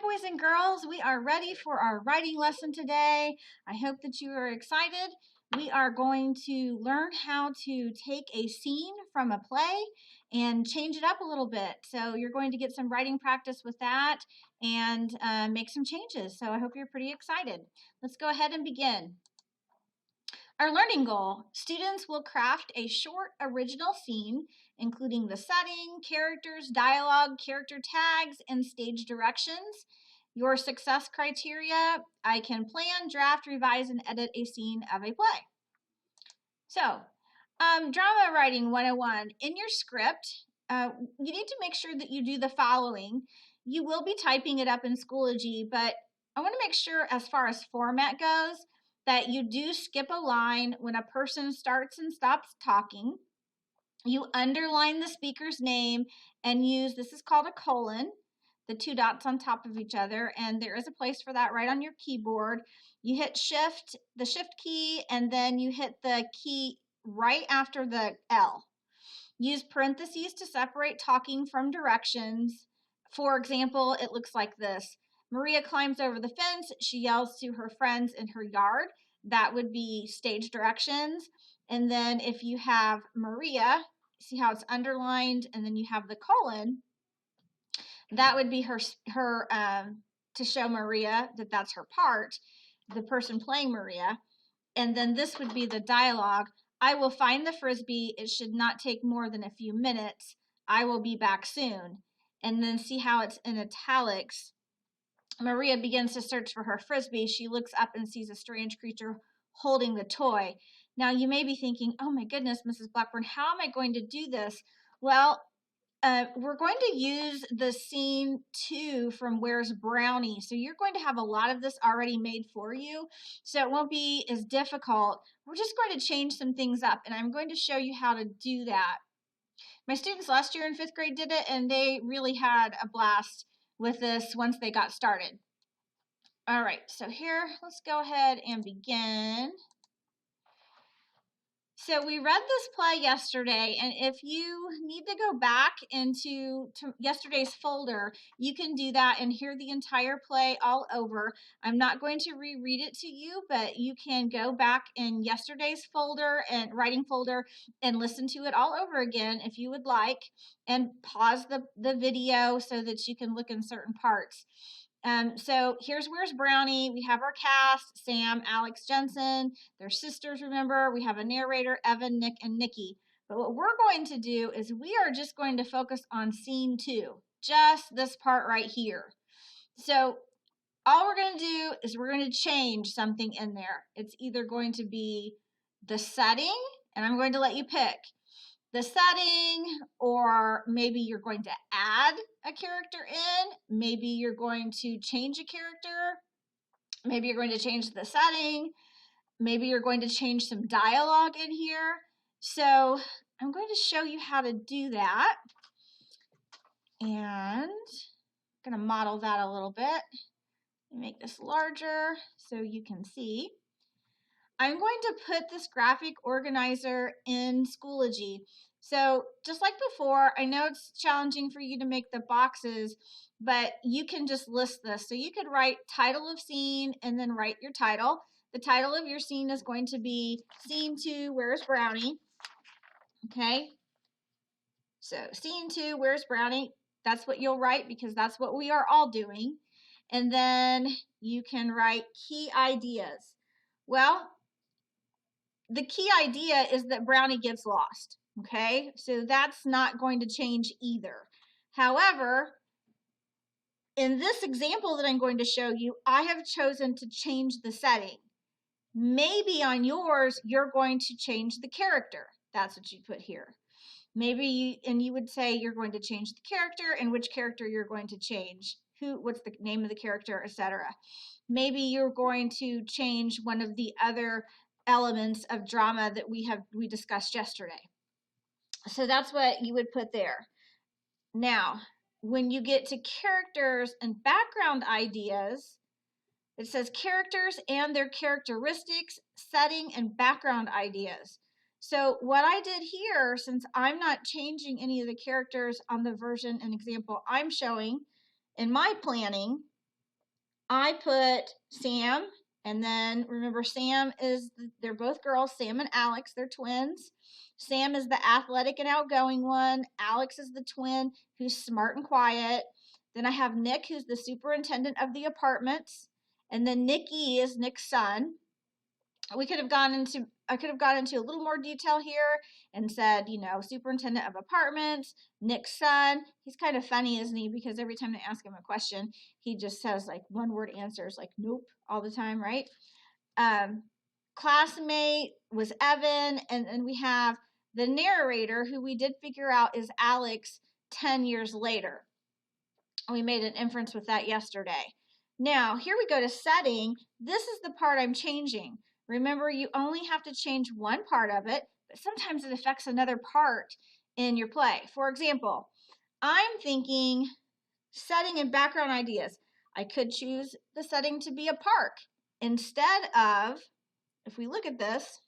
boys and girls, we are ready for our writing lesson today. I hope that you are excited. We are going to learn how to take a scene from a play and change it up a little bit. So you're going to get some writing practice with that and make some changes. So I hope you're pretty excited. Let's go ahead and begin. Our learning goal: students will craft a short original scene, including the setting, characters, dialogue, character tags, and stage directions. Your success criteria: I can plan, draft, revise, and edit a scene of a play. So, drama writing 101. In your script, you need to make sure that you do the following. You will be typing it up in Schoology, but I want to make sure, as far as format goes, that you do skip a line when a person starts and stops talking. You underline the speaker's name and use, this is called a colon, the two dots on top of each other, and there is a place for that right on your keyboard. You hit shift, the shift key, and then you hit the key right after the L. Use parentheses to separate talking from directions. For example, it looks like this. Maria climbs over the fence. She yells to her friends in her yard. That would be stage directions. And then if you have Maria, see how it's underlined, and then you have the colon, that would be her to show Maria that that's her part, the person playing Maria. And then this would be the dialogue. I will find the Frisbee. It should not take more than a few minutes. I will be back soon. And then see how it's in italics. Maria begins to search for her Frisbee. She looks up and sees a strange creature holding the toy. Now you may be thinking, oh my goodness, Mrs. Blackburn, how am I going to do this? Well, we're going to use the scene 2 from Where's Brownie. So you're going to have a lot of this already made for you, so it won't be as difficult. We're just going to change some things up, and I'm going to show you how to do that. My students last year in 5th grade did it, and they really had a blast with this once they got started. All right, so here, let's go ahead and begin. So we read this play yesterday, and if you need to go back into yesterday's folder, you can do that and hear the entire play all over. I'm not going to reread it to you, but you can go back in yesterday's folder and writing folder and listen to it all over again if you would like, and pause the video so that you can look in certain parts. So here's Where's Brownie. We have our cast: Sam, Alex, Jensen. They're sisters, remember. We have a narrator, Evan, Nick, and Nikki. But what we're going to do is we are just going to focus on scene 2, just this part right here. So all we're going to do is we're going to change something in there. It's either going to be the setting, and I'm going to let you pick the setting, or maybe you're going to add a character in, maybe you're going to change a character, maybe you're going to change the setting, maybe you're going to change some dialogue in here. So I'm going to show you how to do that, and I'm going to model that a little bit. Make this larger so you can see. I'm going to put this graphic organizer in Schoology. So just like before, I know it's challenging for you to make the boxes, but you can just list this. So you could write title of scene and then write your title. The title of your scene is going to be Scene 2, Where's Brownie? Okay. So Scene 2, Where's Brownie? That's what you'll write because that's what we are all doing. And then you can write key ideas. Well, the key idea is that Brownie gets lost, okay? So that's not going to change either. However, in this example that I'm going to show you, I have chosen to change the setting. Maybe on yours, you're going to change the character. That's what you put here. Maybe you would say you're going to change the character and which character you're going to change. What's the name of the character, etc. Maybe you're going to change one of the other elements of drama that we discussed yesterday. So that's what you would put there. Now, when you get to characters and background ideas, it says characters and their characteristics, setting, and background ideas. So what I did here, since I'm not changing any of the characters on the version and example I'm showing in my planning, I put Sam, and then remember they're both girls, Sam and Alex, they're twins. Sam is the athletic and outgoing one. Alex is the twin who's smart and quiet. Then I have Nick, who's the superintendent of the apartments. And then Nikki is Nick's son. I could have gone into a little more detail here and said, superintendent of apartments, Nick's son. He's kind of funny, isn't he? Because every time they ask him a question, he just says like one word answers, like nope, all the time, right? Classmate was Evan, and we have the narrator, who we did figure out is Alex 10 years later. We made an inference with that yesterday. Now, here we go to setting. This is the part I'm changing. Remember, you only have to change one part of it, but sometimes it affects another part in your play. For example, I'm thinking setting and background ideas. I could choose the setting to be a park instead of, if we look at this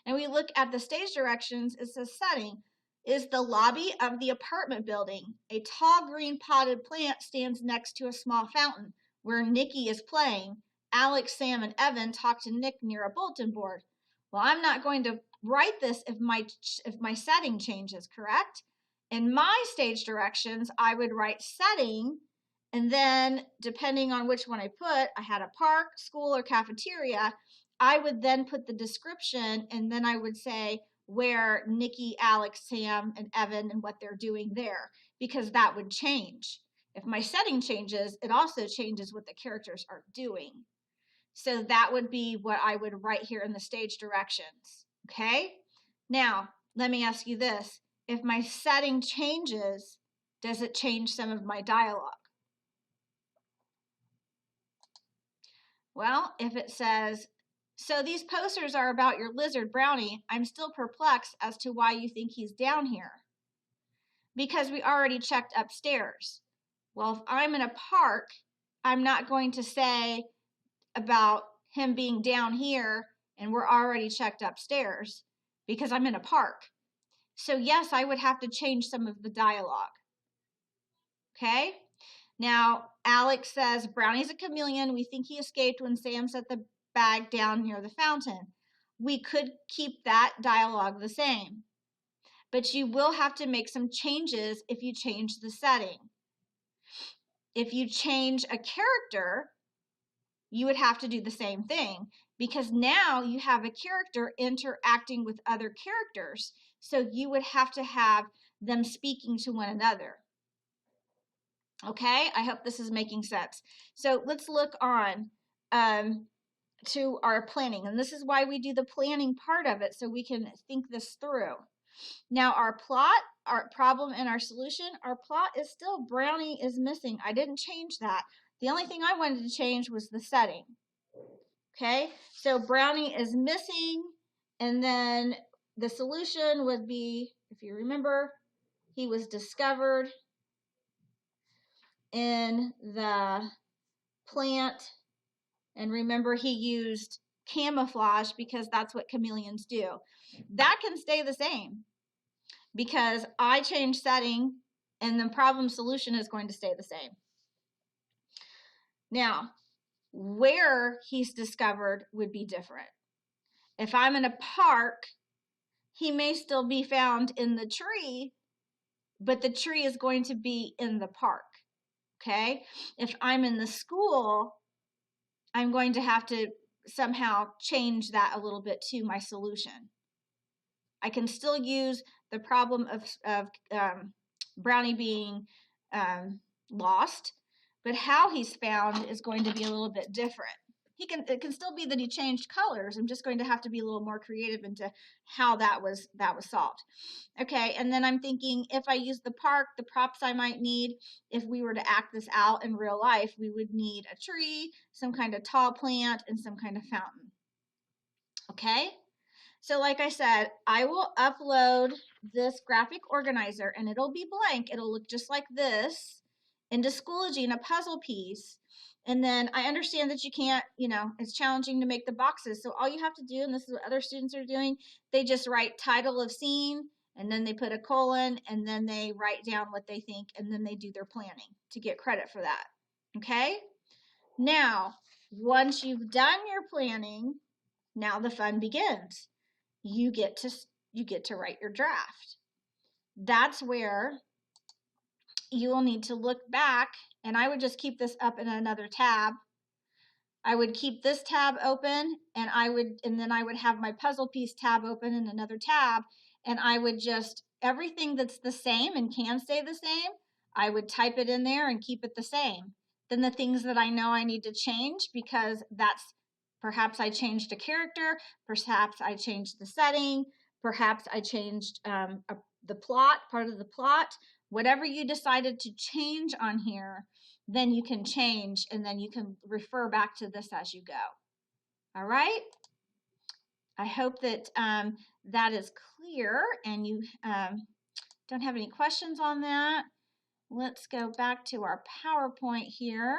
and we look at the stage directions, it says setting is the lobby of the apartment building. A tall green potted plant stands next to a small fountain where Nikki is playing. Alex, Sam, and Evan talk to Nick near a bulletin board. Well, I'm not going to write this if my setting changes, correct? In my stage directions, I would write setting, and then depending on which one I put, I had a park, school, or cafeteria, I would then put the description, and then I would say where Nikki, Alex, Sam, and Evan and what they're doing there, because that would change. If my setting changes, it also changes what the characters are doing. So that would be what I would write here in the stage directions. Okay? Now, let me ask you this. If my setting changes, does it change some of my dialogue? Well, if it says, so these posters are about your lizard Brownie, I'm still perplexed as to why you think he's down here. Because we already checked upstairs. Well, if I'm in a park, I'm not going to say about him being down here and we're already checked upstairs because I'm in a park. So yes, I would have to change some of the dialogue. Okay? Now, Alex says, Brownie's a chameleon. We think he escaped when Sam set the bag down near the fountain. We could keep that dialogue the same, but you will have to make some changes if you change the setting. If you change a character, you would have to do the same thing because now you have a character interacting with other characters. So you would have to have them speaking to one another. Okay, I hope this is making sense. So let's look on to our planning. And this is why we do the planning part of it, so we can think this through. Now our plot, our problem, and our solution, our plot is still Brownie is missing. I didn't change that. The only thing I wanted to change was the setting. Okay, so Brownie is missing, and then the solution would be, if you remember, he was discovered in the plant, and remember he used camouflage because that's what chameleons do. That can stay the same because I changed setting and the problem solution is going to stay the same. Now, where he's discovered would be different. If I'm in a park, he may still be found in the tree, but the tree is going to be in the park. Okay? If I'm in the school, I'm going to have to somehow change that a little bit to my solution. I can still use the problem of Brownie being lost, but how he's found is going to be a little bit different. It can still be that he changed colors. I'm just going to have to be a little more creative into how that was solved. Okay, and then I'm thinking if I use the park, the props I might need, if we were to act this out in real life, we would need a tree, some kind of tall plant, and some kind of fountain. Okay? So like I said, I will upload this graphic organizer and it'll be blank. It'll look just like this into Schoology in a puzzle piece. And then I understand that you can't, it's challenging to make the boxes. So all you have to do, and this is what other students are doing, they just write title of scene and then they put a colon and then they write down what they think and then they do their planning to get credit for that. Okay? Now, once you've done your planning, now the fun begins. You get to write your draft. That's where you will need to look back, and I would just keep this up in another tab. I would keep this tab open, and then I would have my puzzle piece tab open in another tab, and I would just, everything that's the same and can stay the same, I would type it in there and keep it the same. Then the things that I know I need to change, because that's, perhaps I changed a character, perhaps I changed the setting, perhaps I changed the plot, part of the plot, whatever you decided to change on here, then you can change, and then you can refer back to this as you go. All right? I hope that that is clear and you don't have any questions on that. Let's go back to our PowerPoint here.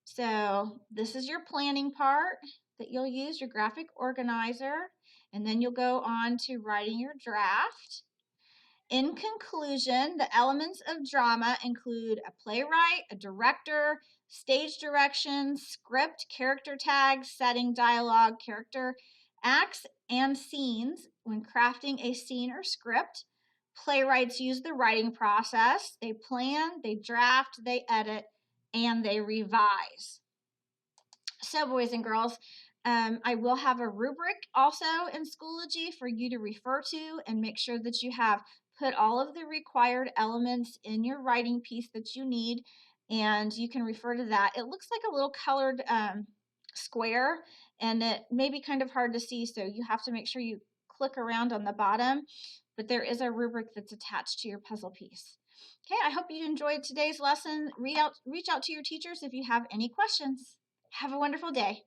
So this is your planning part that you'll use, your graphic organizer, and then you'll go on to writing your draft. In conclusion, the elements of drama include a playwright, a director, stage direction, script, character tags, setting, dialogue, character, acts, and scenes. When crafting a scene or script, playwrights use the writing process. They plan, they draft, they edit, and they revise. So, boys and girls, I will have a rubric also in Schoology for you to refer to and make sure that you have put all of the required elements in your writing piece that you need, and you can refer to that. It looks like a little colored square, and it may be kind of hard to see, so you have to make sure you click around on the bottom, but there is a rubric that's attached to your puzzle piece. Okay, I hope you enjoyed today's lesson. Reach out to your teachers if you have any questions. Have a wonderful day.